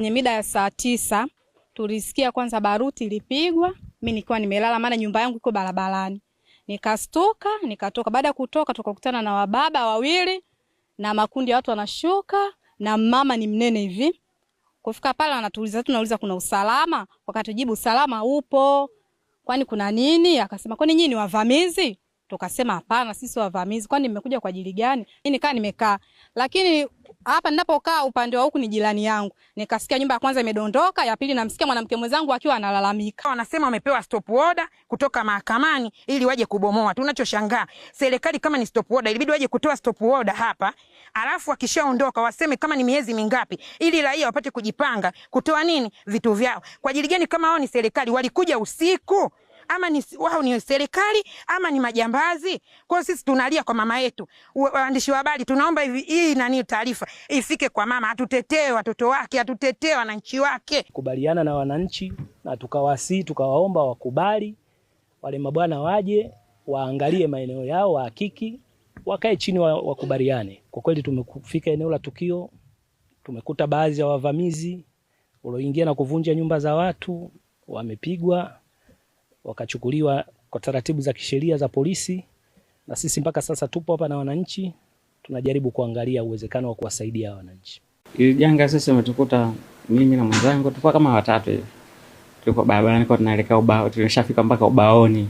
Kwenye mida ya saa 9 tulisikia kwanza baruti ilipigwa. Mimi nilikuwa nimelala maana nyumba yangu iko barabarani. Nikastuka, nikatoka. Baada ya kutoka tukakutana na wababa wawili na makundi ya watu wanashuka na mama ni mnene hivi. Kufika pale anatuuliza, tunauliza kuna usalama? Wakatujibu usalama upo. Kwani kuna nini? Akasema kwani nyinyi ni wavamizi? Tukasema hapana, sisi wavamizi. Kwani mmekuja kwa ajili gani? Mimi nikaa nimekaa. Lakini hapa ninapokaa upande wa huku ni jirani yangu. Nikasikia nyumba ya kwanza imedondoka, ya pili namsikia mwanamke mwenzangu akiwa analalamika. Wanasema wamepewa stop order kutoka mahakamani ili waje kubomoa. Tunachoshangaa, serikali kama ni stop order ilibidi waje kutoa stop order hapa. Alafu wakishaondoka waseme kama ni miezi mingapi ili raia wapate kujipanga kutoa nini vitu vyao. Kwa ajili gani kama wao ni serikali walikuja usiku? Ama ni wao ni serikali ama ni majambazi? Kwa sisi tunalia kwa mama yetu. Waandishi wa habari tunaomba hii nani taarifa ifike kwa mama, atutetee watoto wake, atutetee wananchi wake. Kubaliana na wananchi na tukawaomba wakubali wale mabwana waje waangalie maeneo yao, wahakiki, wakae chini wakubaliane. Kwa kweli tumefika eneo la tukio, tumekuta baadhi ya wavamizi walioingia na kuvunja nyumba za watu wamepigwa, wakachukuliwa kwa taratibu za kisheria za polisi, na sisi mpaka sasa tupo hapa na wananchi tunajaribu kuangalia uwezekano wa kuwasaidia wananchi. Ili janga sisi umetukuta mimi na mwenzangu tupo kama watatu hivi. Tuko barabarani kwa tunaelekea ubao, tumeshafika mpaka ubaoni.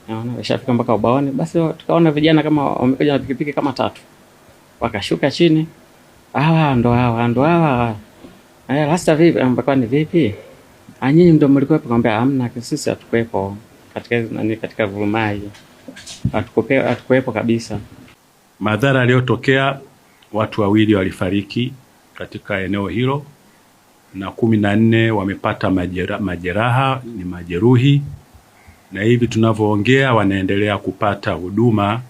Naona tumeshafika mpaka ubaoni, basi tukaona vijana kama wamekuja na pikipiki kama 3. Wakashuka chini. Ndo hawa. Lasta vipi? Mpaka ni vipi? Nyinyi ndio mlikuwa kumwambia hamna, sisi hatukuepo katika vurumai. Hatukuepo kabisa. Madhara yaliyotokea, watu 2 walifariki katika eneo hilo na 14 wamepata majeraha, ni majeruhi, na hivi tunavyoongea wanaendelea kupata huduma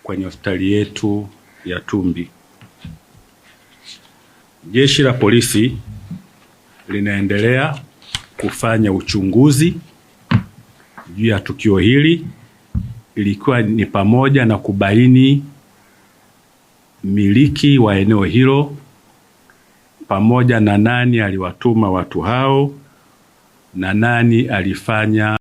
kwenye hospitali yetu ya Tumbi. Jeshi la polisi linaendelea kufanya uchunguzi juu ya tukio hili, ilikuwa ni pamoja na kubaini miliki wa eneo hilo pamoja na nani aliwatuma watu hao na nani alifanya